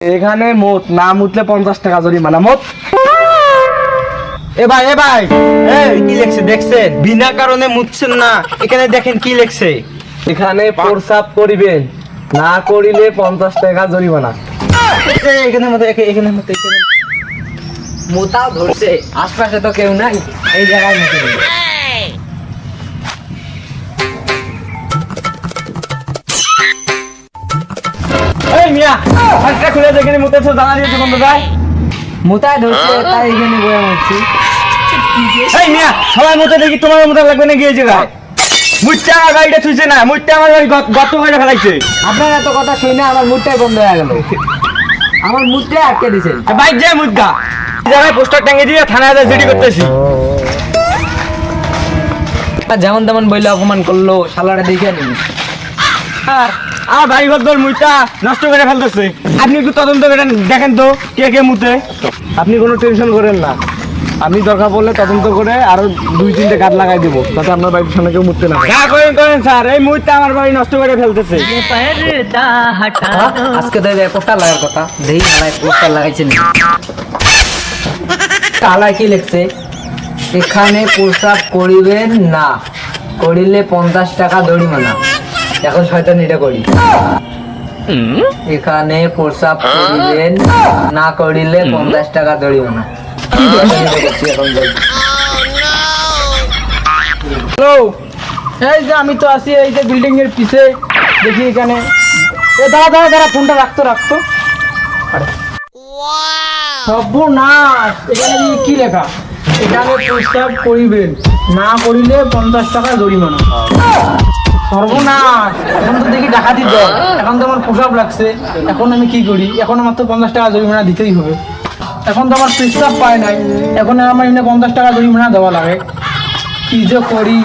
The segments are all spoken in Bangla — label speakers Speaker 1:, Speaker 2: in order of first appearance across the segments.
Speaker 1: এখানে মত না মুতলে 50 টাকা জরিমানা মত।
Speaker 2: এ ভাই কি লেখছে দেখছেন? বিনা কারণে মুতছেন না, এখানে দেখেন কি লেখছে।
Speaker 1: এখানে প্রস্রাব করিবেন, না করিলে 50 টাকা জরিমানা।
Speaker 2: এখানে
Speaker 3: মোতাও ধরছে, আশপাশে তো কেউ নাই, এই জায়গায় মুতে দেবে।
Speaker 1: এই মিয়া হাতটা খুলে যেখানে মুতেছো জানা দিয়েছো বন্ধ যায়।
Speaker 3: মোতায় ধরছে তাই এখানে বয়ে মরছি।
Speaker 1: এই মিয়া সবাই মুতে দেখি, তোমার মুতে লাগবে না গিয়ে জায়গায়। মুটটা গাড়িটা থুইছে না, মুটটা আমার বাড়ি গত করে ফেলাইছে।
Speaker 3: আপনার এত কথা শুনে আমার মুডটাই বন্ধ হয়ে গেল, আমার মুডটাই আটকে দিছেন।
Speaker 1: বাইক যায় মুটগা জায়গায় পোস্টার টাঙিয়ে দিয়ে থানায় যায় জিডি করতেছি।
Speaker 3: যেমন তেমন বইলে অপমান করলো, শালাটা দেখে নিন।
Speaker 1: আর আমার বাড়ি ঘর মুইটা নষ্ট করে ফেলতেছে। আপনি একটু তদন্ত করে দেখেন তো কে কে মুতে। আপনি কোনো টেনশন করেন না, আমি দরকার পড়লে তদন্ত করে আরো 2-3টে গাছ লাগাই দেবো, যাতে আপনার বাড়ির সামনে কেউ মুততে না। যা করেন স্যার, এই মুহূর্তে আমার বাড়ি নষ্ট করে ফেলতেছে।
Speaker 3: আজকে তো পোস্টার লাগার কথা, দেখি হালায় পোস্টার লাগাইছেন। তালায় কি লিখছে? এখানে প্রস্রাব করিবেন না, করিলে 50 টাকা জরিমানা। এখন শয়তান এটা করি। এখানে প্রস্রাব করিবেন না, করিলে 50 টাকা জরিমানা।
Speaker 1: হ্যালো, এই যে আমি তো আছি এই যে বিল্ডিং এর পিছে, দেখি এখানে। এ দাঁড়া ফোনটা রাখতো। সর্বনাশ, এখানে কি লেখা? এখানে প্রস্তাব করিবেন, না করিলে 50 টাকা জরিমানা। সর্বনাশ, এখন তো দেখি ডাকাতি দল, এখন তো আমার প্রস্তাব লাগছে। এখন আমি কি করি? এখন আমার তো 50 টাকা জরিমানা দিতেই হবে। এখন তো আমার প্রস্তাব পায় নাই, এখন আমার এমনি 50 টাকা জরিমানা দেওয়া লাগে। কি যে করি?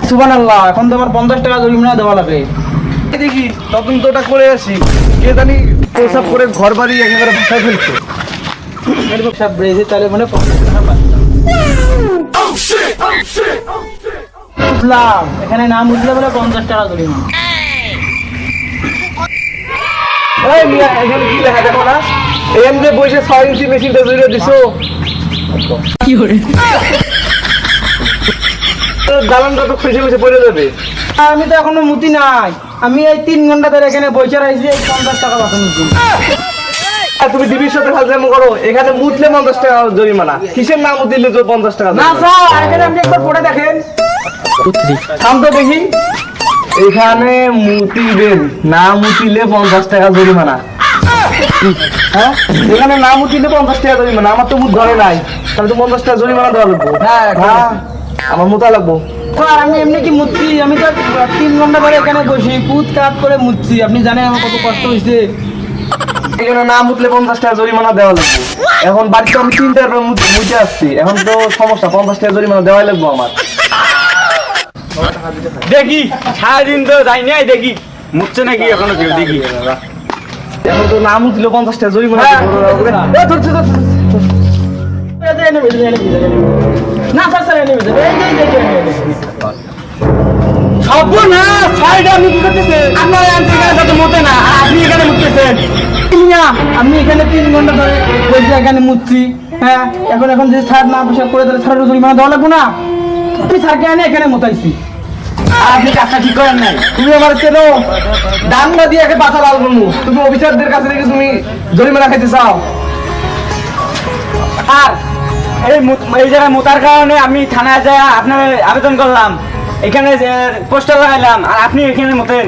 Speaker 1: সুবহানাল্লাহ, এখন তো আমার 50 টাকা জরিমানা দেওয়া লাগে। দেখি তদন্তটা করে আসি, কে জানি প্রস্তাব করে ঘর বাড়ি একেবারে ভাষায় ফেলছে। সব ব্রেজে তাহলে মানে 50 টাকা বুঝলাম, এখানে নাম বুঝলে বলে 50 টাকা জরিমানা। এই মিয়া, এখানে কি লেখা দেখো না? এখানে যে বসে 6 ইঞ্চি মেশিনটা জুড়ে দিছো। কি করে দালানটা তো খুশি পড়ে যাবে। আমি তো এখনো মুতি নাই, আমি এই 3 ঘন্টা ধরে এখানে বসে রয়েছি এই 50 টাকা বাঁচানোর জন্য। তুমি দিবির সাথে ফাজলামো করো, এখানে মুতলে 50 টাকা জরিমানা। কিসের নাম দিলে তো 50 টাকা না স্যার, এখানে আপনি একবার পড়ে দেখেন। থাম তো দেখি। এখানে মুতিবেন, না মুতিলে 50 টাকা জরিমানা। হ্যাঁ, এখানে না মুতিলে 50 টাকা জরিমানা। আমার তো মুত ঘরে নাই, তাহলে তো 50 টাকা জরিমানা দেওয়া লাগবে। হ্যাঁ, আমার মুতা লাগবো। স্যার আমি এমনি কি মুতছি? আমি তো 3 ঘন্টা ধরে এখানে বসি কুদ কাট করে মুতছি। আপনি জানেন আমার কত কষ্ট হয়েছে। এখানে না মুতলে 50 টাকা জরিমানা দেওয়া লাগবে। এখন বাড়িতে আমি 3টার মুতে আসছি, এখন তো সমস্যা, 50 টাকা জরিমানা দেওয়াই লাগবো আমার। দেখি সারাদিন তো যাই নাই, দেখি মুতছে নাকি এখনো কেউ। দেখি এখন তো না মুতলে 50 টাকা জরিমানা। না স্যার স্যার আপনি কি করতেছেন? আপনার এখানে মতে না, আপনি এখানে মুততেছেন। আমি এখানে 3 ঘন্টা ধরে বলছি এখানে মুতছি। হ্যাঁ, এখন যদি স্যার না পোশাক করে তাহলে স্যারের জরিমানা দেওয়া লাগবো না? তুমি স্যারকে এনে এখানে মোতাইছি, আর আপনি কাজটা ঠিক করেন নাই। তুমি আমার চেনো, ডান্ডা দিয়ে একে বাঁচা লাল বলবো। তুমি অফিসারদের কাছে থেকে তুমি জরিমানা খাইতে চাও। আর এই জায়গায় মোতার কারণে আমি থানায় যাই আপনার আবেদন করলাম, এখানে পোস্টার লাগাইলাম, আর আপনি এখানে মতেন।